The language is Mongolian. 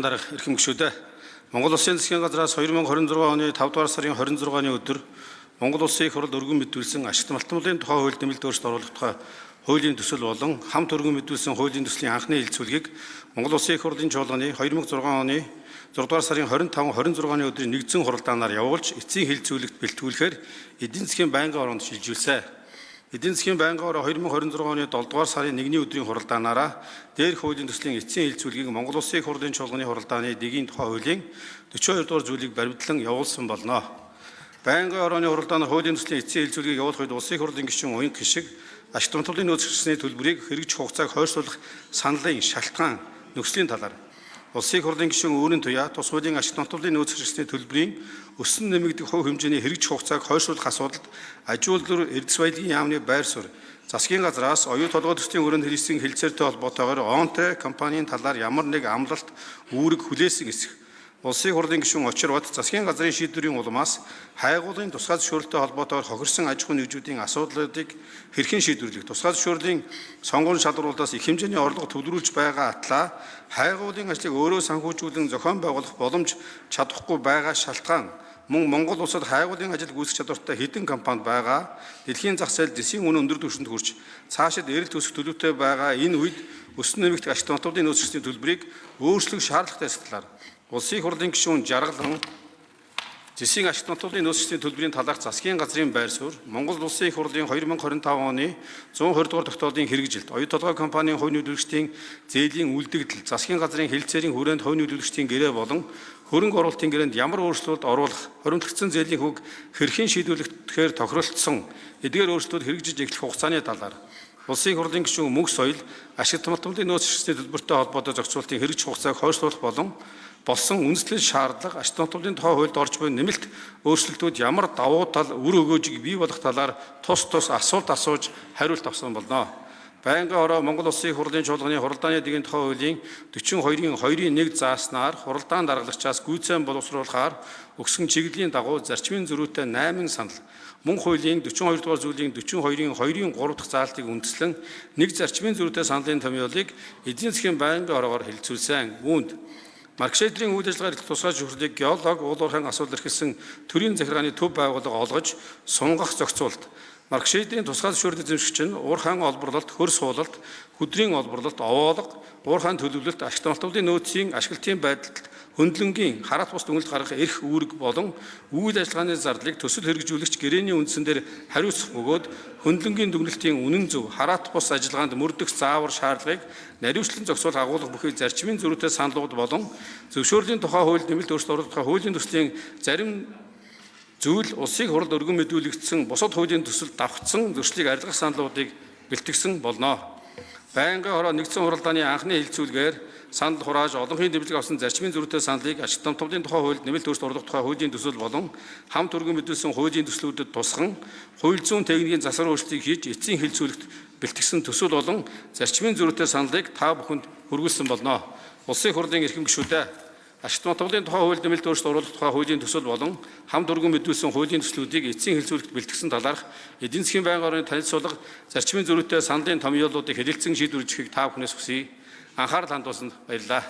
Дараах эрхэм гишүүдээ Монгол Улсын засгийн газраас 2026 оны 5 дугаар сарын 26-ны өдөр Монгол Улсын их хурл өргөн мэдүүлсэн ашигт малтмуулын тухай хууль нэмэлт өөрчлөлт оруулах тухай хуулийн төсөл болон хамт өргөн мэдүүлсэн хуулийн төслийн анхны хэлцүүлгийг Монгол Улсын их хурлын чуулганы 2006 оны 6 дугаар сарын 25-26-ны өдрийн нэгдсэн хуралдаанаар явуулж эцсийн хэлцүүлэгт бэлтгүүлэхээр эдийн засгийн байнгын ороонд шилжүүлсэн. Эдийн засгийн байнгын ороо 2026 оны 7 дугаар сарын 1-ний өдрийн хуралдаанаараа дээрх хуулийн төслийн эцсийн хэлцүүлгийг Монгол Улсын их хурлын чуулганы хуралдааны дэгийн тухай хуулийн 42 дугаар зүйлийг баримтлан явуулсан болно. Байнгын орооны хуралдаанаар хуулийн төслийн эцсийн хэлцүүлгийг явуулах үед Улсын их хурлын гишүүн уянга гишиг ашигт малтмуулын нөөцлөсний төлбөрийг хэрэгж хугацааг хойшлуулах саналын шалтгаан нөхцөлийн талаар Улсын их хурлын гишүүн өөрийн туяа тус хуулийн ашигт малтмуулын нөөцлөсний төлбөрийн өссөн нэмэгдэх хувь хэмжээний хэрэгж хугацааг хойшлуулах асуудалд ажилуулгын эрдэс баялагын яамны байр суурь засгийн газраас оюу толгой төслийн өрөөнд хэрэгжсэн хэлцээртэй холбоотойгоор Онтрэ компанийн талаар ямар нэг амлалт үүрэг хүлээсэн эсэх Улсын их хурлын гишүүн Очир Бат засгийн газрын шийдвэрийн улмаас хайгуулын тусгай зөвшөөрлөлтөй холбоотойгоор хохирсон аж ахуйн нэгжүүдийн асуудлуудыг хэрхэн шийдвэрлэх, тусгай зөвшөөрлийн сонгуульн шалгуулалтаас их хэмжээний орлого төвлөрүүлж байгаа атлаа хайгуулын ажлыг өөрөө санхүүжүүлэн зохион байгуулах боломж чадахгүй байгаа шалтгаан мөн Монгол улсад хайгуулын ажил гүйцэх чадвартай хэдэн компани байгаа, дэлхийн зах зээл дэсийн үнэ өндөр түвшинд хүрч цаашид эрэлт өсөх төлөвтэй байгаа энэ үед өссөн нэмэгдэх ашигт малтмуулын нөөцлөсний төлбөрийг өөрчлөх шаардлагатай талаар Улсын их хурлын гишүүн Жаргалан зэсийн ашигт малтмуулын нөөцлөсний төлбөрийн талаарх засгийн газрын байр суурь Монгол Улсын их хурлын 2025 оны 120 дугаар тогтоолын хэрэгжилт оюу толгой компанийн хувь нөлөөлөгчдийн зээлийн үлдэгдэл засгийн газрын хэлэлцээрийн хүрээнд хувь нөлөөлөгчдийн гэрээ болон хөрөнгө оруулалтын гэрээнд ямар өөрчлөлт оруулах хоримтлогдсон зээлийн хүүг хэрхэн шийдвэрлэхээр тохиролцсон эдгээр өөрчлөлтүүд хэрэгжиж эхлэх хугацааны талаар Улсын их хурлын гишүүн Мөнх Соёл ашигт малтмуулын нөөцлөсний төлбөртэй холбоотой зохицуулалтын хэрэгж хугацааг хойшлуулах болон болсон үндэслэл шаардлага ашигт малтмуулын тухай хуульд орж буй нэмэлт өөрчлөлтүүд ямар давуу тал үр өгөөжийг бий болох талаар тус асуулт асууж хариулт авсан болно. Байнгын ороо Монгол Улсын их хурлын чуулганы хуралдааны дэгийн тухай хуулийн 42-ийн 2-1 зааснаар хуралдаан даргалагчаас гүйцэн боловсруулахаар өгсөн чиглэлийн дагуу зарчмын зөрүүтэй 8 санал мөн хуулийн 42 дугаар зүйлийн 42-ийн 2-ийн 3 дахь заалтыг үндэслэн нэг зарчмын зөрүүтэй саналын томьёолыг эдийн засгийн байнгын ороогоор хэлэлцүүлсэн. Үүнд Маркшейдрийн үйл ажиллагаа эрхлэх тусгай зөвшөөрлийг геолог уул уурхайн асуудал эрхэлсэн төрийн захиргааны төв байгууллага олгож сунгах зохицуулалт Маркшейдрийн тусгай зөвшөөрлөг эзэмшигч нь уурхайн олборлолт, хөр суулалт, хөдрийн олборлолт, овоолго, уурхайн төлөвлөлт, ашигт малтмуулын нөөцийн ашиглалтын байдалд хөндлөнгийн хараат бус дүгнэлт гаргах эрх үүрэг болон үйл ажиллагааны зардлыг төсөл хэрэгжүүлэгч гэрээний үндсэн дээр хариуцах бөгөөд хөндлөнгийн дүгнэлтийн үнэн зөв хараат бус ажиллагаанд мөрдөх заавар шаардлагыг наривчлан зохицуулах агуулга бүхий зарчмын зөрүүтэй саналууд болон зөвшөөрлийн тухай хуульд нэмэлт өөрчлөлт оруулах тухай хуулийн төслийн зарим зүйл улсын их хурлд өргөн мэдүүлэгдсэн бусад хуулийн төсөл давхцсан зөрчлийг арилгах саналуудыг бэлтгэсэн болно. Байнгын ороо нэгдсэн хуралдааны анхны хэлцүүлгээр санал хурааж олонхын дэвлэг авсан зарчмын зөрүүтэй саналыг ашигт малтмуулын тухай хуульд нэмэлт өөрчлөлт оруулах тухай хуулийн төсөл болон хамт өргөн мэдүүлсэн хуулийн төслүүдэд тусган хууль зүйн техникийн засвар өөрчлөлтийг хийж эцсийн хэлцүүлэгт бэлтгэсэн төсөл болон зарчмын зөрүүтэй саналыг та бүхэнд хүргүүлсэн болно. Улсын их хурлын эрхэм гишүүдээ ашигт малтмуулын тухай хуульд нэмэлт өөрчлөлт оруулах тухай хуулийн төсөл болон хамт өргөн мэдүүлсэн хуулийн төслүүдийг эцсийн хэлцүүлэгт бэлтгэсэн талаарх эдийн засгийн байнгын орны танилцуулга зарчмын зөрүүтэй саналын томьёолуудыг хэлэлцэн шийдвэрлэхийг та бүхнээс хүсье. Анхаарал хандуулсанд баярлалаа.